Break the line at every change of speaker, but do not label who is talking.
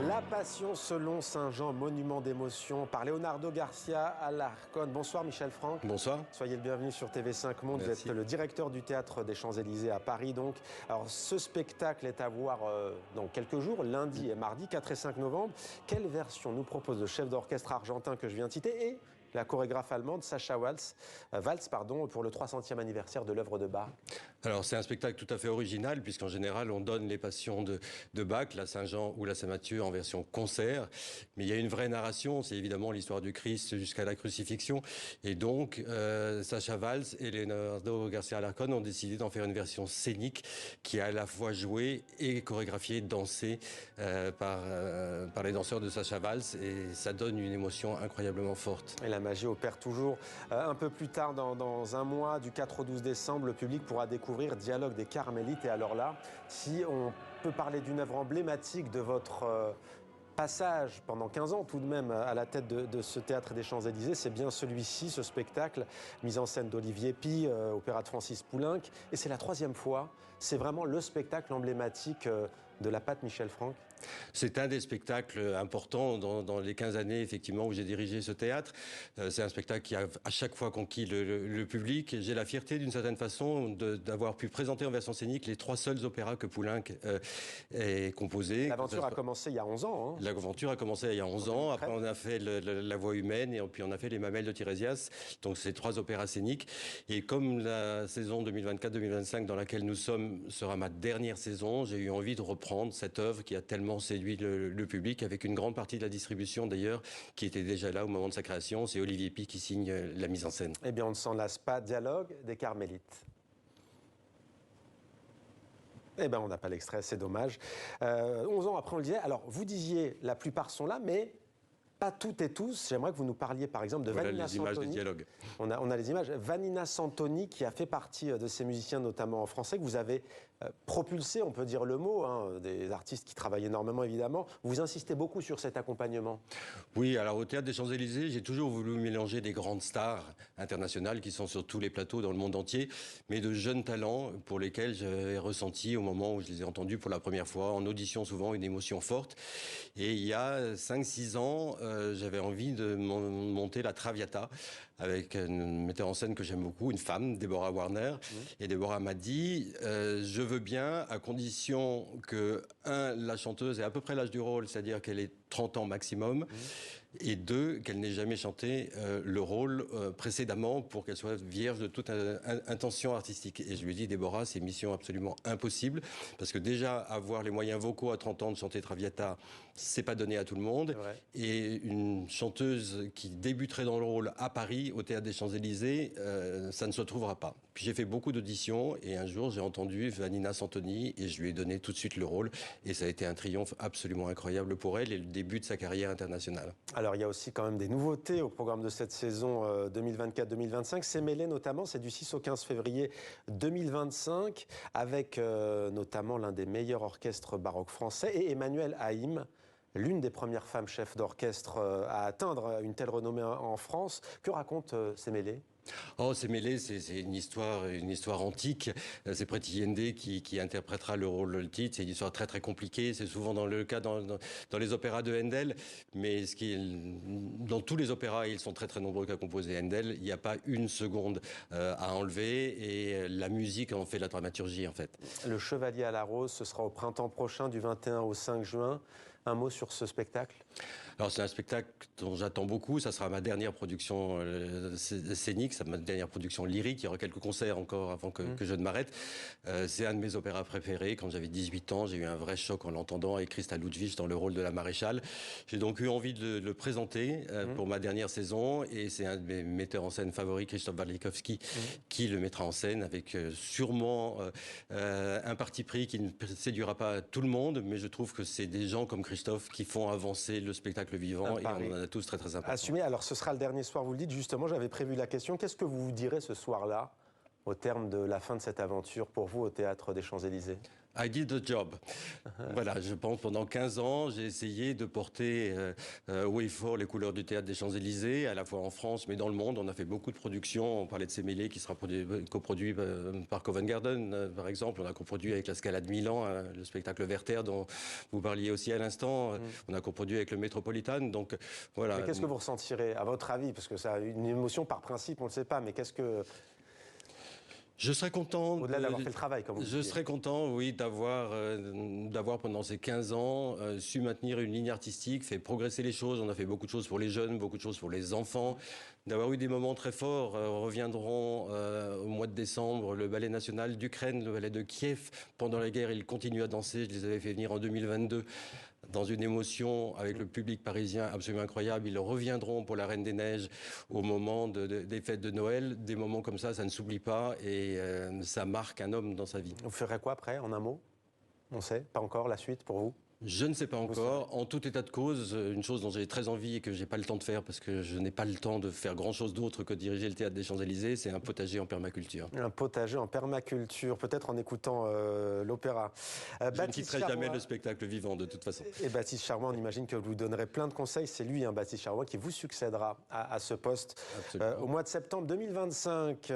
La Passion selon Saint Jean, monument d'émotion, par Leonardo Garcia Alarcón. Bonsoir Michel Franck.
Bonsoir.
Soyez le bienvenu sur TV5 Monde.
Merci.
Vous êtes le directeur du Théâtre des Champs-Élysées à Paris. Donc. Alors ce spectacle est à voir dans quelques jours, lundi et mardi, 4 et 5 novembre. Quelle version nous propose le chef d'orchestre argentin que je viens de citer et la chorégraphe allemande Sascha Waltz, pour le 300e anniversaire de l'œuvre de Bach?
Alors c'est un spectacle tout à fait original puisqu'en général on donne les passions de Bach, la Saint-Jean ou la Saint-Matthieu en version concert. Mais il y a une vraie narration, c'est évidemment l'histoire du Christ jusqu'à la crucifixion. Et donc Sascha Waltz et Leonardo Garcia Alarcón ont décidé d'en faire une version scénique qui est à la fois jouée et chorégraphiée, dansée par les danseurs de Sascha Waltz. Et ça donne une émotion incroyablement forte.
Et la magie opère toujours. Un peu plus tard, dans un mois, du 4 au 12 décembre, le public pourra découvrir Dialogue des Carmélites. Et alors là, si on peut parler d'une œuvre emblématique de votre passage pendant 15 ans tout de même à la tête de ce Théâtre des Champs-Élysées, c'est bien celui-ci, ce spectacle, mise en scène d'Olivier Py, opéra de Francis Poulenc. Et c'est la 3e fois, c'est vraiment le spectacle emblématique de la patte Michel Franck.
C'est un des spectacles importants dans les 15 années effectivement où j'ai dirigé ce théâtre. C'est un spectacle qui a à chaque fois conquis le public. J'ai la fierté d'une certaine façon d'avoir pu présenter en version scénique les 3 seuls opéras que Poulenc ait composés.
L'aventure a commencé il y a 11 ans. Hein.
L'aventure a commencé il y a 11 ans. Après on a fait La Voix humaine et puis on a fait Les Mamelles de Tirésias. Donc c'est 3 opéras scéniques. Et comme la saison 2024-2025 dans laquelle nous sommes sera ma dernière saison, j'ai eu envie de reprendre cette œuvre qui a tellement séduit le public, avec une grande partie de la distribution d'ailleurs qui était déjà là au moment de sa création. C'est Olivier Py qui signe la mise en scène.
Eh bien on ne s'en lasse pas, Dialogue des Carmélites. Eh bien on n'a pas l'extrait, c'est dommage. 11 ans après on le disait, alors vous disiez la plupart sont là, mais pas toutes et tous. J'aimerais que vous nous parliez par exemple de Vanina Santoni.
Images de dialogue.
On a les images. Vanina Santoni qui a fait partie de ces musiciens notamment en français que vous avez propulsé, on peut dire le mot, hein, des artistes qui travaillent énormément évidemment. Vous insistez beaucoup sur cet accompagnement.
Oui, alors au Théâtre des Champs-Élysées, j'ai toujours voulu mélanger des grandes stars internationales qui sont sur tous les plateaux dans le monde entier, mais de jeunes talents pour lesquels j'avais ressenti au moment où je les ai entendus pour la première fois, en audition souvent, une émotion forte. Et il y a 5-6 ans, j'avais envie de monter la Traviata avec une metteur en scène que j'aime beaucoup, une femme, Déborah Warner. Et Déborah m'a dit, je veux bien, à condition que, la chanteuse ait à peu près l'âge du rôle, c'est-à-dire qu'elle ait 30 ans maximum, et 2, qu'elle n'ait jamais chanté le rôle précédemment pour qu'elle soit vierge de toute intention artistique. Et je lui ai dit, Déborah, c'est mission absolument impossible, parce que déjà, avoir les moyens vocaux à 30 ans de chanter Traviata, c'est pas donné à tout le monde. Et une chanteuse qui débuterait dans le rôle à Paris, au Théâtre des Champs-Élysées, ça ne se trouvera pas. Puis j'ai fait beaucoup d'auditions, et un jour, j'ai entendu Vanina Santoni, et je lui ai donné tout de suite le rôle. Et ça a été un triomphe absolument incroyable pour elle, et le début de sa carrière internationale.
Alors il y a aussi quand même des nouveautés au programme de cette saison 2024-2025. C'est mêlé notamment, c'est du 6 au 15 février 2025, avec notamment l'un des meilleurs orchestres baroques français, et Emmanuelle Haïm, l'une des premières femmes chefs d'orchestre à atteindre une telle renommée en France. Que raconte ces mêlés ?
Oh, c'est mêlé, c'est une histoire antique. C'est Pretty Yende qui interprétera le titre. C'est une histoire très très compliquée. C'est souvent le cas dans les opéras de Handel. Mais dans tous les opéras, ils sont très très nombreux qu'à composer Handel. Il n'y a pas une seconde à enlever. Et la musique en fait la dramaturgie en fait.
Le Chevalier à la Rose, ce sera au printemps prochain, du 21 au 5 juin. Un mot sur ce spectacle ?
Alors c'est un spectacle dont j'attends beaucoup. Ça sera ma dernière production scénique, ma dernière production lyrique. Il y aura quelques concerts encore avant que je ne m'arrête. C'est un de mes opéras préférés. Quand j'avais 18 ans, j'ai eu un vrai choc en l'entendant avec Christa Ludwig dans le rôle de la maréchale. J'ai donc eu envie de le présenter pour ma dernière saison. Et c'est un de mes metteurs en scène favoris, Krzysztof Warlikowski, qui le mettra en scène avec sûrement un parti pris qui ne séduira pas tout le monde. Mais je trouve que c'est des gens comme Christophe qui font avancer le spectacle vivant, et on en a tous très très important.
Assumé. Alors ce sera le dernier soir, vous le dites. Justement, j'avais prévu la question. Qu'est-ce que vous direz ce soir-là, au terme de la fin de cette aventure, pour vous, au Théâtre des Champs-Élysées ?
I did the job. Voilà, je pense pendant 15 ans, j'ai essayé de porter haut et fort les couleurs du théâtre des Champs-Élysées, à la fois en France mais dans le monde. On a fait beaucoup de productions. On parlait de Sémélé qui sera coproduit par Covent Garden, par exemple. On a coproduit avec la Scala de Milan, le spectacle Werther dont vous parliez aussi à l'instant. On a coproduit avec le Metropolitan. Donc voilà.
Mais qu'est-ce que vous ressentirez, à votre avis? Parce que ça a une émotion par principe, on ne le sait pas, mais qu'est-ce que...
Je serais content.
Au-delà d'avoir fait le travail, comme vous
Je serais content, oui, d'avoir pendant ces 15 ans su maintenir une ligne artistique, fait progresser les choses. On a fait beaucoup de choses pour les jeunes, beaucoup de choses pour les enfants. D'avoir eu des moments très forts. Reviendront au mois de décembre le ballet national d'Ukraine, le ballet de Kiev. Pendant la guerre, ils continuent à danser. Je les avais fait venir en 2022. Dans une émotion avec le public parisien absolument incroyable. Ils reviendront pour la Reine des Neiges au moment des fêtes de Noël. Des moments comme ça ne s'oublie pas et ça marque un homme dans sa vie.
Vous ferez quoi après, en un mot? On sait, pas encore la suite pour vous?
Je ne sais pas encore. En tout état de cause, une chose dont j'ai très envie et que j'ai pas le temps de faire parce que je n'ai pas le temps de faire grand-chose d'autre que diriger le théâtre des Champs-Élysées, c'est un potager en permaculture.
Un potager en permaculture, peut-être en écoutant l'opéra.
Je ne quitterai jamais le spectacle vivant de toute façon.
Et Baptiste Charrois, on imagine que vous donnerez plein de conseils. C'est lui, Baptiste Charrois, qui vous succédera à ce poste au mois de septembre 2025.